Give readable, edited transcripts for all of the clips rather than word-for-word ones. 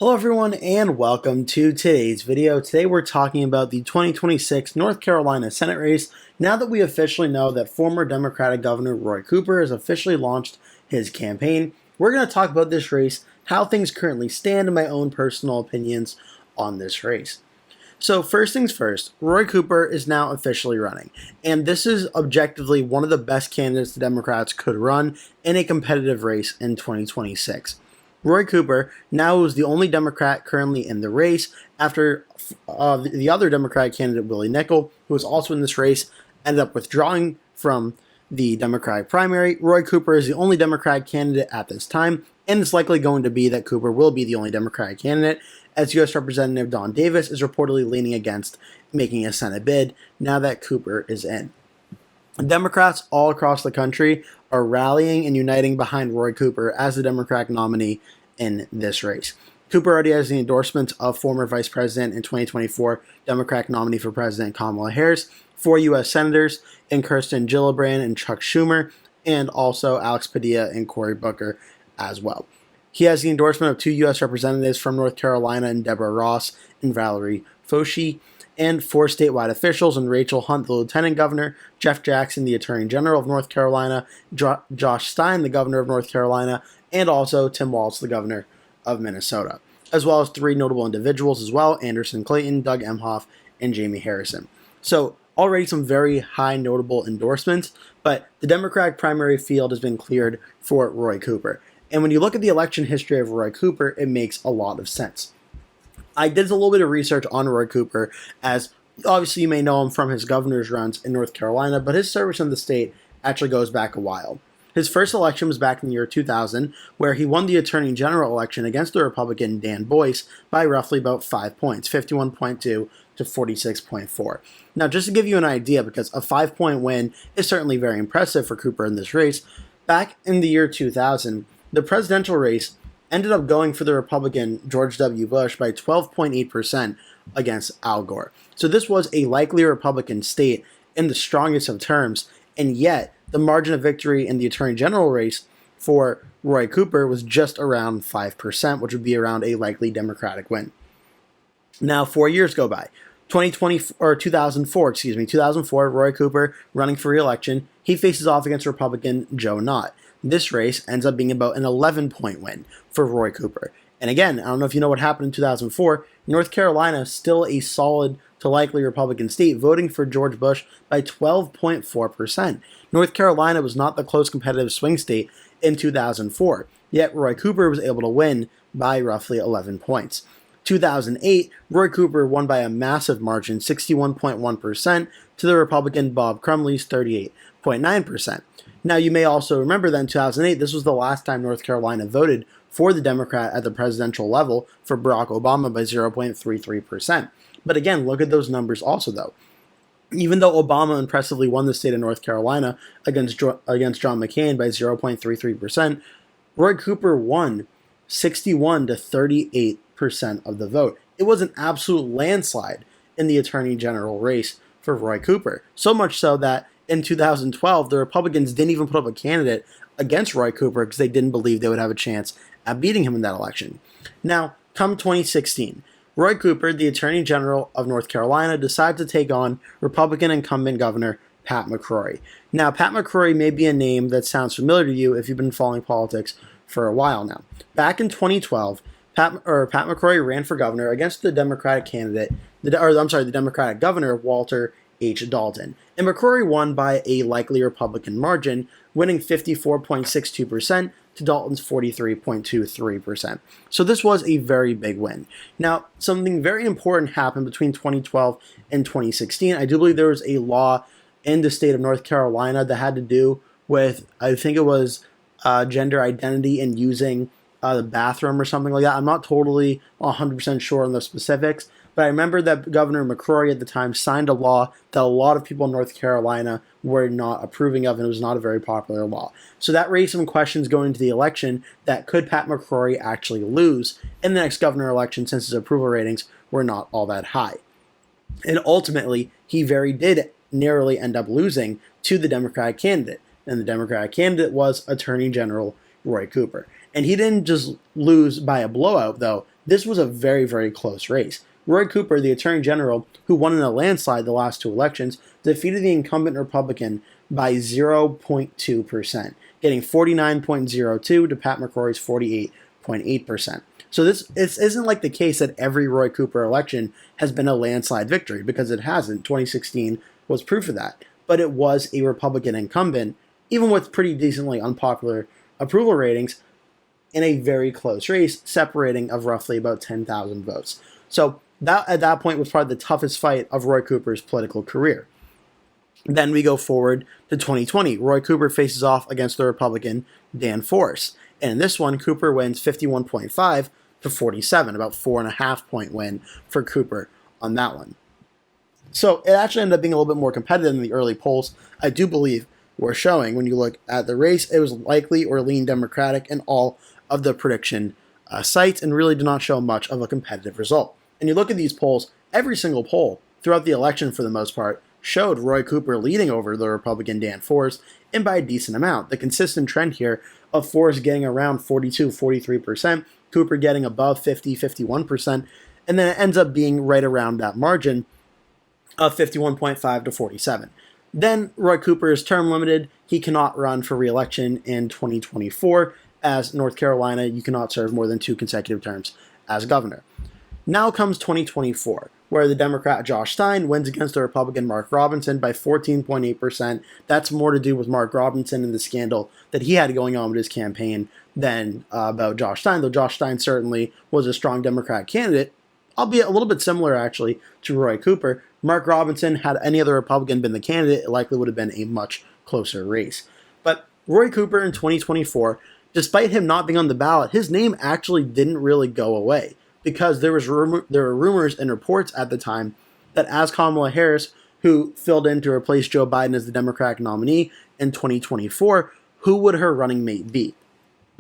Hello everyone and welcome to today's video. Today we're talking about the 2026 North Carolina Senate race now that we officially know that former Democratic Governor Roy Cooper has officially launched his campaign. We're going to talk about this race, how things currently stand, and my own personal opinions on this race. So first things first, Roy Cooper is now officially running, and this is objectively one of the best candidates the Democrats could run in a competitive race in 2026. Roy Cooper now is the only Democrat currently in the race after the other Democratic candidate, Willie Nickel, who was also in this race, ended up withdrawing from the Democratic primary. Roy Cooper is the only Democratic candidate at this time, and it's likely going to be that Cooper will be the only Democratic candidate, as U.S. Representative Don Davis is reportedly leaning against making a Senate bid now that Cooper is in. Democrats all across the country are rallying and uniting behind Roy Cooper as the Democratic nominee in this race. Cooper already has the endorsement of former Vice President and 2024 Democratic nominee for President Kamala Harris, 4 U.S. Senators, and Kirsten Gillibrand and Chuck Schumer, and also Alex Padilla and Cory Booker as well. He has the endorsement of 2 U.S. representatives from North Carolina and Deborah Ross and Valerie Fauci, and 4 statewide officials and Rachel Hunt, the Lieutenant Governor, Jeff Jackson, the Attorney General of North Carolina, Josh Stein, the Governor of North Carolina, and also Tim Walz, the Governor of Minnesota, as well as 3 notable individuals as well, Anderson Clayton, Doug Emhoff, and Jamie Harrison. So already some very high notable endorsements, but the Democratic primary field has been cleared for Roy Cooper. And when you look at the election history of Roy Cooper, it makes a lot of sense. I did a little bit of research on Roy Cooper, as obviously you may know him from his governor's runs in North Carolina, but his service in the state actually goes back a while. His first election was back in the year 2000, where he won the Attorney General election against the Republican Dan Boyce by roughly about 5 points, 51.2 to 46.4. Now, just to give you an idea, because a 5-point win is certainly very impressive for Cooper in this race, back in the year 2000, the presidential race ended up going for the Republican George W. Bush by 12.8% against Al Gore. So this was a likely Republican state in the strongest of terms, and yet the margin of victory in the Attorney General race for Roy Cooper was just around 5%, which would be around a likely Democratic win. Now, 4 years go by. 2004, Roy Cooper running for re-election. He faces off against Republican Joe Nott. This race ends up being about an 11-point win for Roy Cooper. And again, I don't know if you know what happened in 2004, North Carolina, still a solid to likely Republican state, voting for George Bush by 12.4%. North Carolina was not the close competitive swing state in 2004, yet Roy Cooper was able to win by roughly 11 points. 2008, Roy Cooper won by a massive margin, 61.1%, to the Republican Bob Crumley's 38.9%. Now, you may also remember that in 2008, this was the last time North Carolina voted for the Democrat at the presidential level for Barack Obama by 0.33%. But again, look at those numbers also, though. Even though Obama impressively won the state of North Carolina against John McCain by 0.33%, Roy Cooper won 61 to 38% of the vote. It was an absolute landslide in the Attorney General race for Roy Cooper. So much so that in 2012, the Republicans didn't even put up a candidate against Roy Cooper because they didn't believe they would have a chance at beating him in that election. Now, come 2016, Roy Cooper, the Attorney General of North Carolina, decided to take on Republican incumbent Governor Pat McCrory. Now, Pat McCrory may be a name that sounds familiar to you if you've been following politics for a while now. Back in 2012, Pat McCrory ran for governor against the Democratic candidate, the Democratic Governor Walter H. Dalton. And McCrory won by a likely Republican margin, winning 54.62% to Dalton's 43.23%. So this was a very big win. Now, something very important happened between 2012 and 2016. I do believe there was a law in the state of North Carolina that had to do with, I think it was gender identity and using the bathroom or something like that. I'm not totally 100% sure on the specifics, but I remember that Governor McCrory at the time signed a law that a lot of people in North Carolina were not approving of, and it was not a very popular law. So that raised some questions going into the election that could Pat McCrory actually lose in the next governor election since his approval ratings were not all that high. And ultimately, he did narrowly end up losing to the Democratic candidate. And the Democratic candidate was Attorney General Roy Cooper. And he didn't just lose by a blowout, though. this was a very, very close race. Roy Cooper, the Attorney General, who won in a landslide the last two elections, defeated the incumbent Republican by 0.2%, getting 49.02 to Pat McCrory's 48.8%. So this isn't like the case that every Roy Cooper election has been a landslide victory, because it hasn't. 2016 was proof of that. But it was a Republican incumbent, even with pretty decently unpopular approval ratings, in a very close race, separating of roughly about 10,000 votes. So that, at that point, was probably the toughest fight of Roy Cooper's political career. Then we go forward to 2020. Roy Cooper faces off against the Republican Dan Forest. And in this one, Cooper wins 51.5 to 47, about 4.5 point win for Cooper on that one. So it actually ended up being a little bit more competitive than the early polls, I do believe, were showing. When you look at the race, it was likely or lean Democratic in all of the prediction sites, and really did not show much of a competitive result. And you look at these polls, every single poll throughout the election, for the most part, showed Roy Cooper leading over the Republican Dan Forest, and by a decent amount. The consistent trend here of Forest getting around 42-43%, Cooper getting above 50-51%, and then it ends up being right around that margin of 51.5 to 47. Then Roy Cooper is term limited. He cannot run for re-election in 2024. As North Carolina, you cannot serve more than 2 consecutive terms as governor. Now comes 2024, where the Democrat Josh Stein wins against the Republican Mark Robinson by 14.8%. That's more to do with Mark Robinson and the scandal that he had going on with his campaign than about Josh Stein, though Josh Stein certainly was a strong Democrat candidate, albeit a little bit similar, actually, to Roy Cooper. Mark Robinson, had any other Republican been the candidate, it likely would have been a much closer race. But Roy Cooper in 2024, despite him not being on the ballot, his name actually didn't really go away, because there were rumors and reports at the time that as Kamala Harris, who filled in to replace Joe Biden as the Democratic nominee in 2024, who would her running mate be?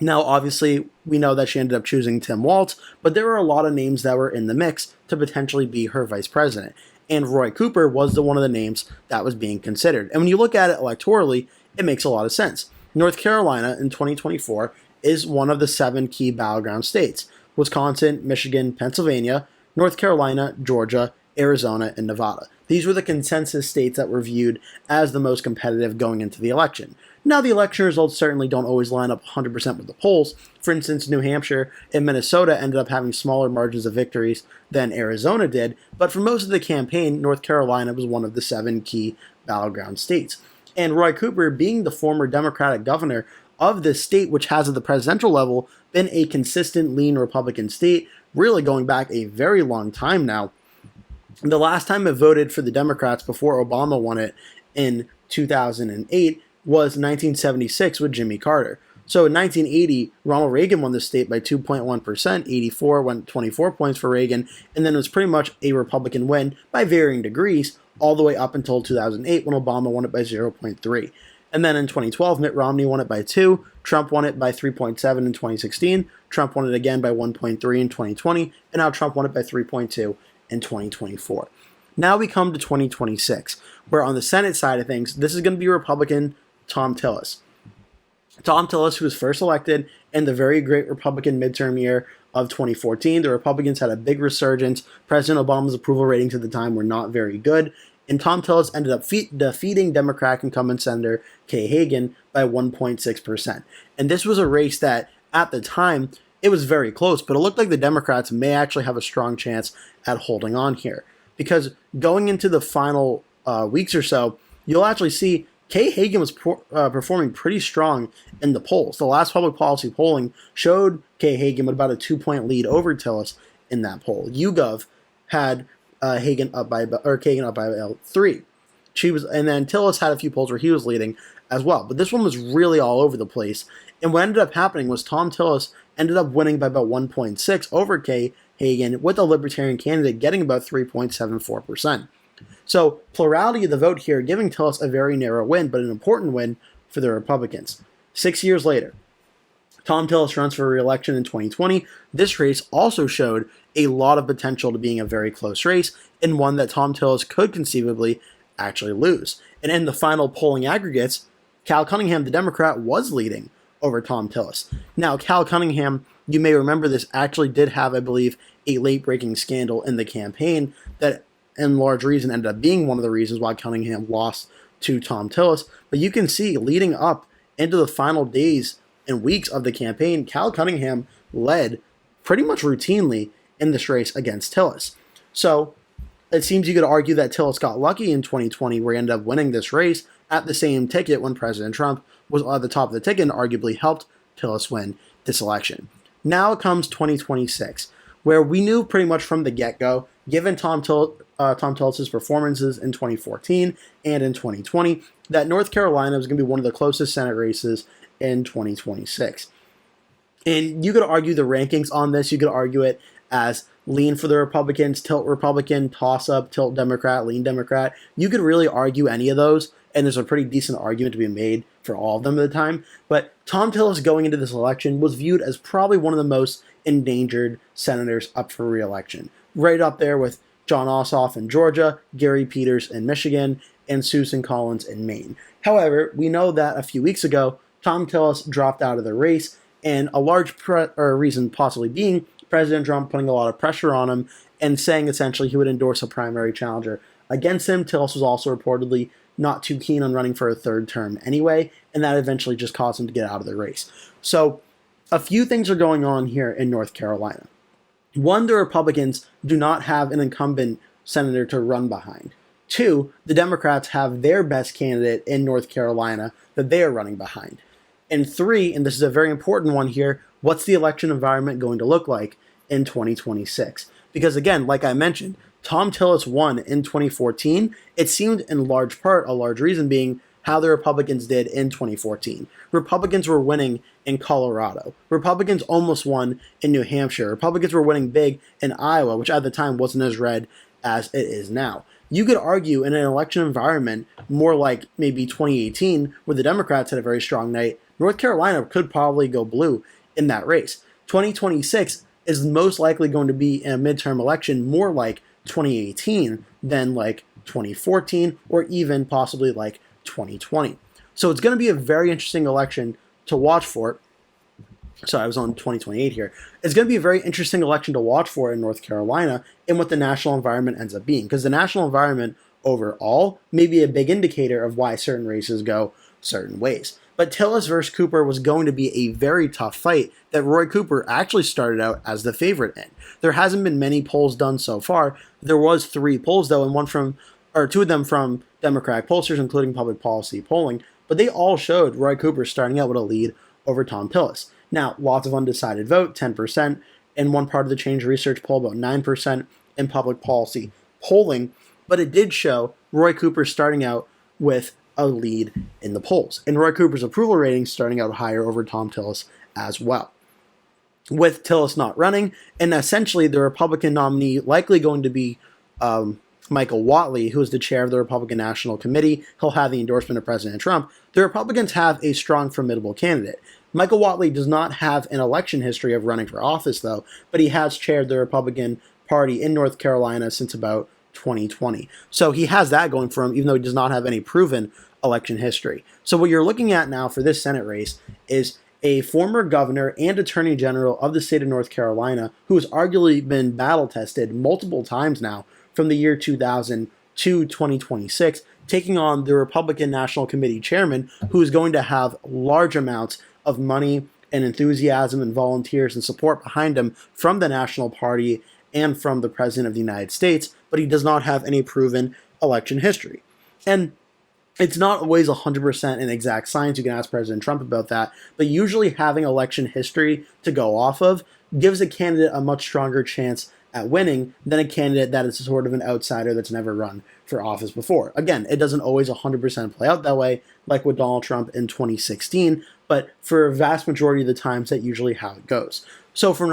Now, obviously, we know that she ended up choosing Tim Walz, but there were a lot of names that were in the mix to potentially be her vice president. And Roy Cooper was one of the names that was being considered. And when you look at it electorally, it makes a lot of sense. North Carolina in 2024 is one of the 7 key battleground states: Wisconsin, Michigan, Pennsylvania, North Carolina, Georgia, Arizona, and Nevada. These were the consensus states that were viewed as the most competitive going into the election. Now, the election results certainly don't always line up 100% with the polls. For instance, New Hampshire and Minnesota ended up having smaller margins of victories than Arizona did, but for most of the campaign, North Carolina was one of the 7 key battleground states. And Roy Cooper, being the former Democratic governor of this state, which has at the presidential level been a consistent lean Republican state, really going back a very long time now. The last time it voted for the Democrats before Obama won it in 2008 was 1976 with Jimmy Carter. So in 1980, Ronald Reagan won the state by 2.1%, 84 went 24 points for Reagan, and then it was pretty much a Republican win by varying degrees all the way up until 2008 when Obama won it by 0.3. And then in 2012, Mitt Romney won it by 2, Trump won it by 3.7 in 2016, Trump won it again by 1.3 in 2020, and now Trump won it by 3.2 in 2024. Now we come to 2026, where on the Senate side of things, this is going to be Republican Thom Tillis. Thom Tillis, who was first elected in the very great Republican midterm year of 2014. The Republicans had a big resurgence. President Obama's approval ratings at the time were not very good. And Thom Tillis ended up defeating Democratic incumbent Senator Kay Hagan by 1.6%. And this was a race that, at the time, it was very close, but it looked like the Democrats may actually have a strong chance at holding on here. Because going into the final weeks or so, you'll actually see Kay Hagan was performing pretty strong in the polls. The last public policy polling showed Kay Hagan with about a 2-point lead over Tillis in that poll. YouGov had Kagan up by 3. And then Tillis had a few polls where he was leading as well. But this one was really all over the place. And what ended up happening was Thom Tillis ended up winning by about 1.6 over Kay Hagan, with the Libertarian candidate getting about 3.74%. So plurality of the vote here, giving Tillis a very narrow win, but an important win for the Republicans. 6 years later, Thom Tillis runs for re-election in 2020. This race also showed a lot of potential to being a very close race, and one that Thom Tillis could conceivably actually lose. And in the final polling aggregates, Cal Cunningham, the Democrat, was leading over Thom Tillis. Now, Cal Cunningham You may remember this actually did have, I believe, a late-breaking scandal in the campaign that, in large reason, ended up being one of the reasons why Cunningham lost to Thom Tillis. But you can see, leading up into the final days and weeks of the campaign, Cal Cunningham led pretty much routinely in this race against Tillis. So it seems you could argue that Tillis got lucky in 2020, where he ended up winning this race at the same ticket when President Trump was at the top of the ticket and arguably helped Tillis win this election. Now it comes 2026, where we knew pretty much from the get-go, given Thom Tillis' performances in 2014 and in 2020, that North Carolina was going to be one of the closest Senate races in 2026. And you could argue the rankings on this. You could argue it as lean for the Republicans, tilt Republican, toss-up, tilt Democrat, lean Democrat. You could really argue any of those, and there's a pretty decent argument to be made for all of them at the time. But Thom Tillis going into this election was viewed as probably one of the most endangered senators up for re-election. Right up there with Jon Ossoff in Georgia, Gary Peters in Michigan, and Susan Collins in Maine. However, we know that a few weeks ago, Thom Tillis dropped out of the race, and a large reason possibly being President Trump putting a lot of pressure on him and saying essentially he would endorse a primary challenger against him. Tillis was also reportedly not too keen on running for a third term anyway, and that eventually just caused him to get out of the race. So a few things are going on here in North Carolina. One, the Republicans do not have an incumbent senator to run behind. Two, the Democrats have their best candidate in North Carolina that they are running behind. And three, and this is a very important one here, what's the election environment going to look like in 2026? Because again, like I mentioned, Thom Tillis won in 2014. It seemed in large part, a large reason being how the Republicans did in 2014. Republicans were winning in Colorado. Republicans almost won in New Hampshire. Republicans were winning big in Iowa, which at the time wasn't as red as it is now. You could argue in an election environment more like maybe 2018, where the Democrats had a very strong night, North Carolina could probably go blue in that race. 2026 is most likely going to be in a midterm election more like 2018 than like 2014 or even possibly like 2020. So it's going to be a very interesting election to watch for. Sorry, I was on 2028 here. It's going to be a very interesting election to watch for in North Carolina and what the national environment ends up being. Because the national environment overall may be a big indicator of why certain races go certain ways. But Tillis versus Cooper was going to be a very tough fight that Roy Cooper actually started out as the favorite in. There hasn't been many polls done so far. There was 3 polls though, and 2 of them from Democratic pollsters, including Public Policy Polling, but they all showed Roy Cooper starting out with a lead over Thom Tillis. Now, lots of undecided vote, 10%, in one part of the Change Research poll, about 9% in Public Policy Polling, but it did show Roy Cooper starting out with a lead in the polls. And Roy Cooper's approval rating starting out higher over Thom Tillis as well. With Tillis not running, and essentially the Republican nominee likely going to be Michael Whatley, who is the chair of the Republican National Committee. He'll have the endorsement of President Trump. The Republicans have a strong, formidable candidate. Michael Whatley does not have an election history of running for office, though, but he has chaired the Republican Party in North Carolina since about 2020. So he has that going for him, even though he does not have any proven election history. So what you're looking at now for this Senate race is a former governor and attorney general of the state of North Carolina who has arguably been battle-tested multiple times now from the year 2000 to 2026, taking on the Republican National Committee chairman who is going to have large amounts of money and enthusiasm and volunteers and support behind him from the National Party and from the President of the United States, but he does not have any proven election history. And it's not always 100% an exact science. You can ask President Trump about that. But usually having election history to go off of gives a candidate a much stronger chance at winning than a candidate that is sort of an outsider that's never run for office before. Again, it doesn't always 100% play out that way, like with Donald Trump in 2016, but for a vast majority of the times, that's usually how it goes. So from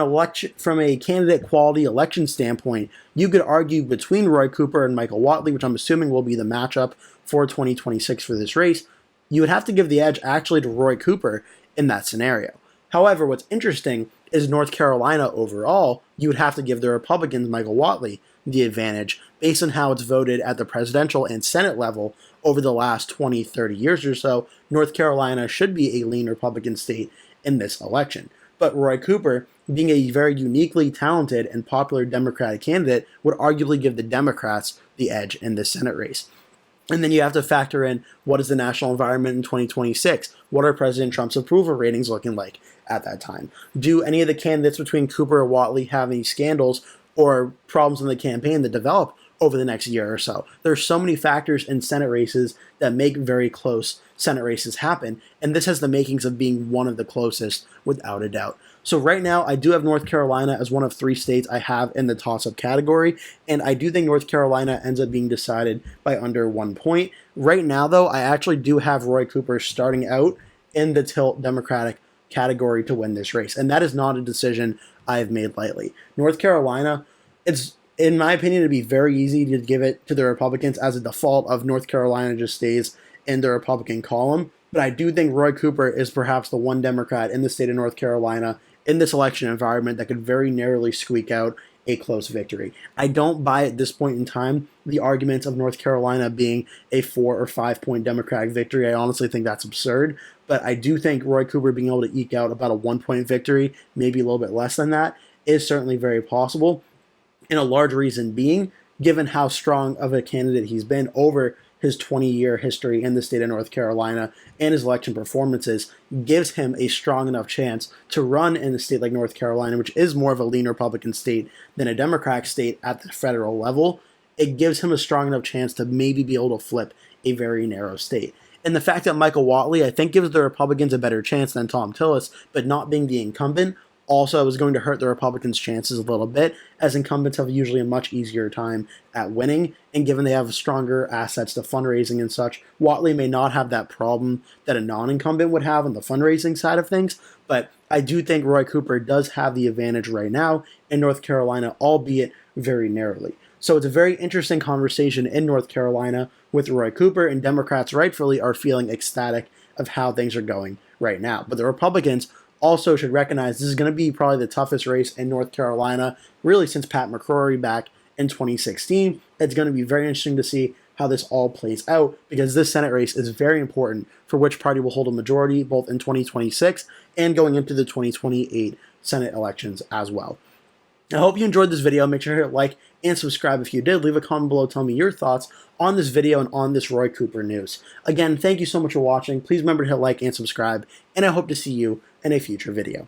a candidate quality election standpoint, you could argue between Roy Cooper and Michael Whatley, which I'm assuming will be the matchup for 2026 for this race. You would have to give the edge actually to Roy Cooper in that scenario. However, what's interesting is North Carolina overall, you would have to give the Republicans Michael Whatley the advantage based on how it's voted at the presidential and Senate level over the last 20, 30 years or so. North Carolina should be a lean Republican state in this election. But Roy Cooper being a very uniquely talented and popular Democratic candidate, would arguably give the Democrats the edge in this Senate race. And then you have to factor in what is the national environment in 2026? What are President Trump's approval ratings looking like at that time? Do any of the candidates between Cooper or Whatley have any scandals or problems in the campaign that develop over the next year or so? There's so many factors in Senate races that make very close Senate races happen, and this has the makings of being one of the closest without a doubt. So right now, I do have North Carolina as one of 3 states I have in the toss-up category, and I do think North Carolina ends up being decided by under 1 point. Right now, though, I actually do have Roy Cooper starting out in the tilt Democratic category to win this race, and that is not a decision I've made lightly. North Carolina, it's, in my opinion, it'd be very easy to give it to the Republicans as a default of North Carolina just stays in the Republican column, but I do think Roy Cooper is perhaps the one Democrat in the state of North Carolina in this election environment that could very narrowly squeak out a close victory. I don't buy at this point in time the arguments of North Carolina being a 4 or 5 point Democratic victory. I honestly think that's absurd, but I do think Roy Cooper being able to eke out about a 1 point victory, maybe a little bit less than that, is certainly very possible. And a large reason being, given how strong of a candidate he's been over his 20-year history in the state of North Carolina and his election performances, gives him a strong enough chance to run in a state like North Carolina, which is more of a lean Republican state than a Democratic state at the federal level. It gives him a strong enough chance to maybe be able to flip a very narrow state. And the fact that Michael Whatley, I think, gives the Republicans a better chance than Thom Tillis, but not being the incumbent, also is going to hurt the Republicans' chances a little bit, as incumbents have usually a much easier time at winning, and given they have stronger assets to fundraising and such, Whatley may not have that problem that a non-incumbent would have on the fundraising side of things, but I do think Roy Cooper does have the advantage right now in North Carolina, albeit very narrowly. So it's a very interesting conversation in North Carolina with Roy Cooper, and Democrats rightfully are feeling ecstatic of how things are going right now. But the Republicans also should recognize this is going to be probably the toughest race in North Carolina, really since Pat McCrory back in 2016. It's going to be very interesting to see how this all plays out, because this Senate race is very important for which party will hold a majority both in 2026 and going into the 2028 Senate elections as well. I hope you enjoyed this video. Make sure to hit like and subscribe if you did. Leave a comment below telling me your thoughts on this video and on this Roy Cooper news. Again, thank you so much for watching. Please remember to hit like and subscribe, and I hope to see you in a future video.